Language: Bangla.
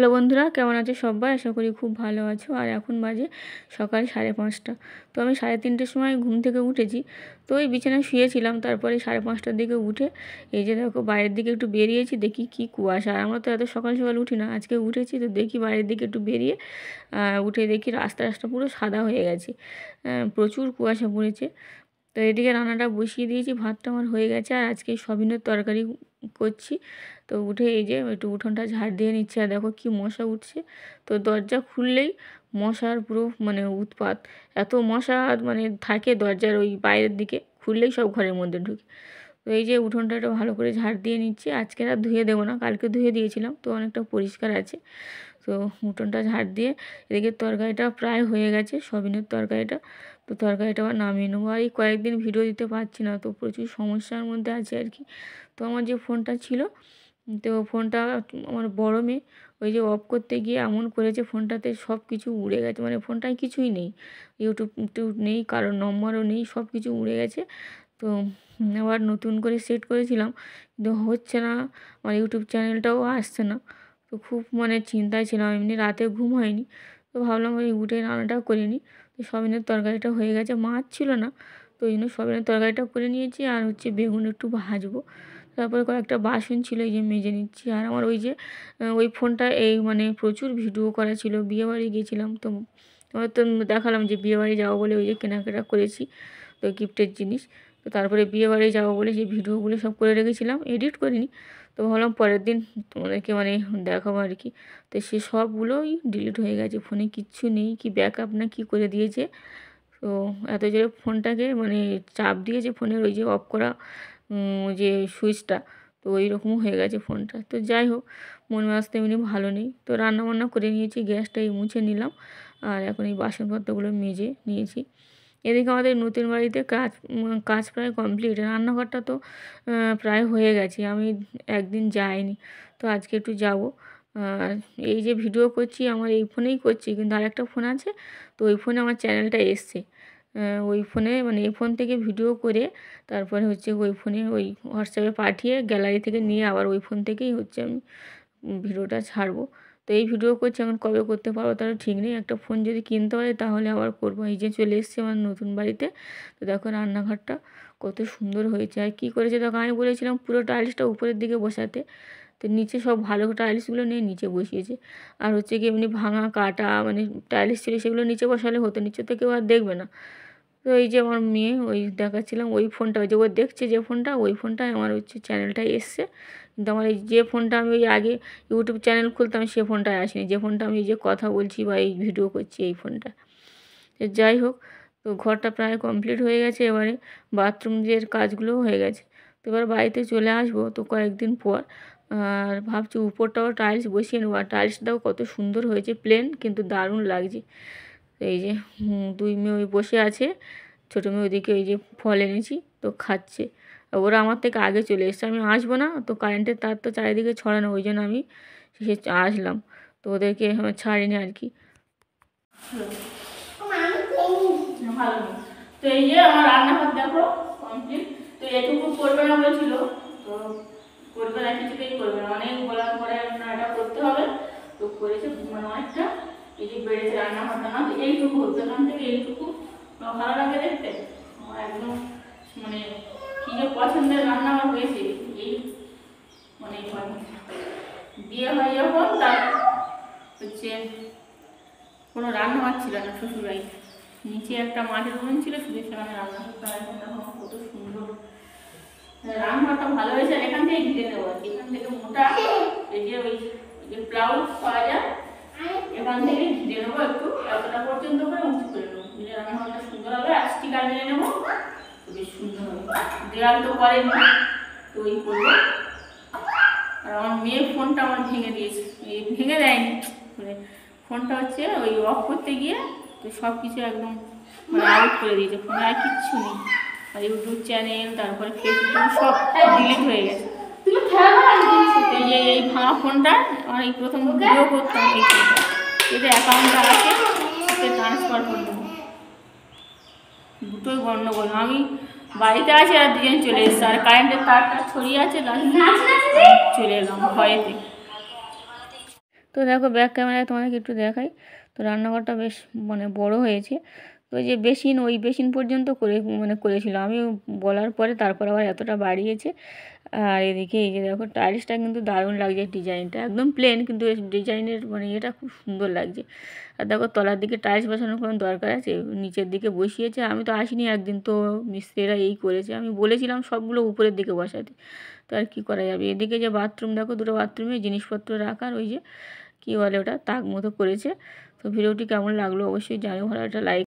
হ্যালো বন্ধুরা, কেমন আছো সবাই? আশা করি খুব ভালো আছো। আর এখন বাজে সকাল 5:30। তো আমি 3:30টার সময় ঘুম থেকে উঠেছি। তো ওই বিছানায় শুয়েছিলাম, তারপরে 5:30টার দিকে উঠে এই যে দেখো বাইরের দিকে একটু বেরিয়েছি, দেখি কি কুয়াশা। আর আমরা তো এত সকাল সকাল উঠি না, আজকে উঠেছি। তো দেখি বাইরের দিকে একটু বেরিয়ে উঠে দেখি রাস্তা পুরো সাদা হয়ে গেছে, প্রচুর কুয়াশা পড়েছে। তো এদিকে রান্নাটা বসিয়ে দিয়েছি, ভাতটা আমার হয়ে গেছে। আর আজকে সয়াবিনের তরকারি করছি। তো উঠে এই যে একটু উঠোনটা ঝাড় দিয়ে নিচ্ছে। আর দেখো কি মশা উঠছে। তো দরজা খুললেই মশার পুরো উৎপাত। এত মশা থাকে দরজার ওই বাইরের দিকে, খুললেই সব ঘরের মধ্যে ঢুকে। তো এই যে উঠোনটা একটু ভালো করে ঝাড় দিয়ে নিচ্ছি। আজকে আর ধুয়ে দেবো না, কালকে ধুয়ে দিয়েছিলাম, তো অনেকটা পরিষ্কার আছে। তো উঠোনটা ঝাড় দিয়ে এদিকে তরকারিটা প্রায় হয়ে গেছে, সয়াবিনের তরকারিটা। তো তরকারিটা আবার নামিয়ে নেবো। আর এই কয়েকদিন ভিডিও দিতে পারছি না, তো প্রচুর সমস্যার মধ্যে আছে আর কি। তো আমার যে ফোনটা ছিল, তো ফোনটা আমার বড় মেয়ে ওই যে অফ করতে গিয়ে এমন করেছে, ফোনটাতে সব কিছু উড়ে গেছে। ফোনটায় কিছুই নেই, ইউটিউব নেই, কারোর নম্বরও নেই, সব কিছু উড়ে গেছে। তো আবার নতুন করে সেট করেছিলাম, কিন্তু হচ্ছে না, আমার ইউটিউব চ্যানেলটাও আসছে না। তো খুব চিন্তায় ছিলাম, এমনি রাতে ঘুম হয়নি। তো ভাবলাম ওই উঠে রান্নাটা করে নিই। তো সয়াবিনের তরকারিটা হয়ে গেছে, মাছ ছিল না, তো ওই জন্য সয়াবিনের তরকারিটা করে নিয়েছি। আর বেগুন একটু ভাজবো। তারপরে কয়েকটা বাসন ছিল, এই যে মেজে নিচ্ছি। আর আমার ওই যে ওই ফোনটা এই প্রচুর ভিডিও করা ছিল, বিয়েবাড়ি গিয়েছিলাম। তো আমার তো দেখালাম যে বিয়েবাড়ি যাবো বলে ওই যে কেনাকাটা করেছি, তো গিফটের জিনিস। তো তারপরে বিয়েবাড়ি যাবো বলে যে ভিডিওগুলো সব করে রেখেছিলাম, এডিট করিনি। তো ভাবলাম পরের দিন তোমাদেরকে দেখাবো আর কি। তো সে সবগুলোই ডিলিট হয়ে গেছে, ফোনে কিচ্ছু নেই, কি ব্যাকআপ না কি করে দিয়েছে। তো এত জোরে ফোনটাকে চাপ দিয়েছে ফোনের ওই যে অফ করা যে সুইচটা, তো ওই রকমও হয়ে গেছে ফোনটা। তো যাই হোক, মন মেজাজটা এমনি ভালো নেই। তো রান্নাবান্না করে নিয়েছি, গ্যাসটাই মুছে নিলাম। আর এখন এই বাসনপত্রগুলো মেজে নিয়েছি। এদিকে আমাদের নতুন বাড়িতে কাজ প্রায় কমপ্লিট। রান্নাঘরটা তো প্রায় হয়ে গেছে, আমি একদিন যাইনি, তো আজকে একটু যাব। আর এই যে ভিডিও করছি আমার এই ফোনেই করছি, কিন্তু আরেকটা ফোন আছে, তো ওই ফোনে আমার চ্যানেলটা এসছে। ওই ফোনে এই ফোন থেকে ভিডিও করে তারপরে ওই ফোনে ওই হোয়াটসঅ্যাপে পাঠিয়ে গ্যালারি থেকে নিয়ে আবার ওই ফোন থেকেই আমি ভিডিওটা ছাড়বো। তো এই ভিডিও করছি, এখন কবে করতে পারবো তার ঠিক নেই। একটা ফোন যদি কিনতে পারি তাহলে আবার করবো। এই যে চলে এসেছি আমার নতুন বাড়িতে। তো দেখো রান্নাঘরটা কত সুন্দর হয়েছে। আর কী করেছে দেখো, আমি বলেছিলাম পুরো টাইলসটা উপরের দিকে বসাতে, তো নিচে সব ভালো টাইলসগুলো নিয়ে নিচে বসিয়েছে। আর কি এমনি ভাঙা কাটা টাইলস ছিল, সেগুলো নিচে বসালে হতো, নিচে তো কেউ আর দেখবে না। তো এই যে আমার মেয়ে ওই দেখাচ্ছিলাম ওই ফোনটা, ওই যে ও দেখছে যে ফোনটা, ওই ফোনটায় আমার চ্যানেলটা এসছে। কিন্তু আমার এই যে ফোনটা আমি ওই আগে ইউটিউব চ্যানেল খুলতাম, সে ফোনটায় আসেনি। যে ফোনটা আমি যে কথা বলছি বা এই ভিডিও করছি, এই ফোনটা। তো যাই হোক, তো ঘরটা প্রায় কমপ্লিট হয়ে গেছে। এবারে বাথরুমের কাজগুলোও হয়ে গেছে। তো এবার বাড়িতে চলে আসবো তো কয়েকদিন পর। আর ভাবছি উপরটাও টাইলস বসিয়ে নেবো। আর টাইলসটাও কত সুন্দর হয়েছে, প্লেন কিন্তু দারুণ লাগছে। এই যে দুই মেয়ে ওই বসে আছে, ছোটো মেয়ে ওইদিকে ওই যে ফল এনেছি তো খাচ্ছে। ওরা আমার থেকে আগে চলে এসছে, আমি আসবো না, তো কারেন্টের তার তো চারিদিকে ছড়ানো, ওই জন্য আমি আসলাম। তো ওদেরকে ছাড়িনি আর কি। ভালো। তো এই যে আমার রান্নাঘর দেখো কমপ্লিট। তো এটুকু করবে না বলছিল, তো করবে না, কিছুতেই করবে না, অনেক বলার পরে এটা করতে হবে। তো করেছে অনেকটা। এই যে বেড়েছে রান্নাঘরটা, না এইটুকু হতো, এখান থেকে এইটুকু ভালো লাগে দেখতে। আমার একদম কি যে পছন্দের রান্নাঘর হয়েছে। এই বিয়ে হয় যখন তার কোনো রান্নাঘর ছিল না শ্বশুরবাড়িতে। নিচে একটা মাটির উনুন ছিল, শুধু সেখানে রান্না করতে হয়। কত সুন্দর রান্নাঘরটা ভালো হয়েছে। এখান থেকে ঘিরে নেবো, এখান থেকে মোটা এই যে ওই যে ব্লাউজ পাওয়া যায়, এখান থেকে ঘিরে নেবো, একটু এতটা পর্যন্ত করে উঁচু করে নেবো, দিলে রান্নাঘরটা সুন্দর হবে। আর স্টিকার মেরে নেবো, বেশ সুন্দর হবে। দেওয়াল তো করেনি, তো ওই করবো। আর আমার মেয়ের ফোনটা আমার ভেঙে দিয়েছে, ভেঙে দেয়নি, ফোনটা ওই অফ করতে গিয়ে তো সব কিছু একদম আউট করে দিয়েছে, ফোনে আর কিচ্ছু নেই। আর ইউটিউব চ্যানেল, তারপরে ফেসবুক সব ডিলিট হয়ে গেছে। এই ভাঙা ফোনটা আমার এই প্রথম ভিডিও করতাম, এই ফোনটা এতে অ্যাকাউন্টটা আছে, এতে ট্রান্সফার করে দেবো। দুটোই গণ্ডগোল। আমি বাড়িতে আছি আর দুজন চলে এসছে, আর কারেন্টের তারটা ছড়িয়ে আছে, চলে এলাম ভয়েতে। তো দেখো ব্যাক ক্যামেরায় তোমাদেরকে একটু দেখাই। তো রান্নাঘরটা বেশ মানে বড় হয়েছে। তো ওই যে বেসিন, ওই বেসিন পর্যন্ত করেছিল। আমি বলার পরে তারপর আবার এতটা বাড়িয়েছে। আর এদিকে এই যে দেখো টাইলসটা কিন্তু দারুণ লাগছে, ডিজাইনটা একদম প্লেন কিন্তু ডিজাইনের এটা খুব সুন্দর লাগছে। আর দেখো তলার দিকে টাইলস বসানোর কোনো দরকার আছে? নিচের দিকে বসিয়েছে। আমি তো আসিনি একদিন, তো মিস্ত্রিরা এই করেছে। আমি বলেছিলাম সবগুলো উপরের দিকে বসাতে, তো আর কী করা যাবে। এদিকে যে বাথরুম দেখো, দুটো বাথরুমে জিনিসপত্র রাখার ওই যে কী বলে ওটা, তাক মতো করেছে। তো ভিডিওটি কেমন লাগলো অবশ্যই জানিও, ভালো একটা লাইক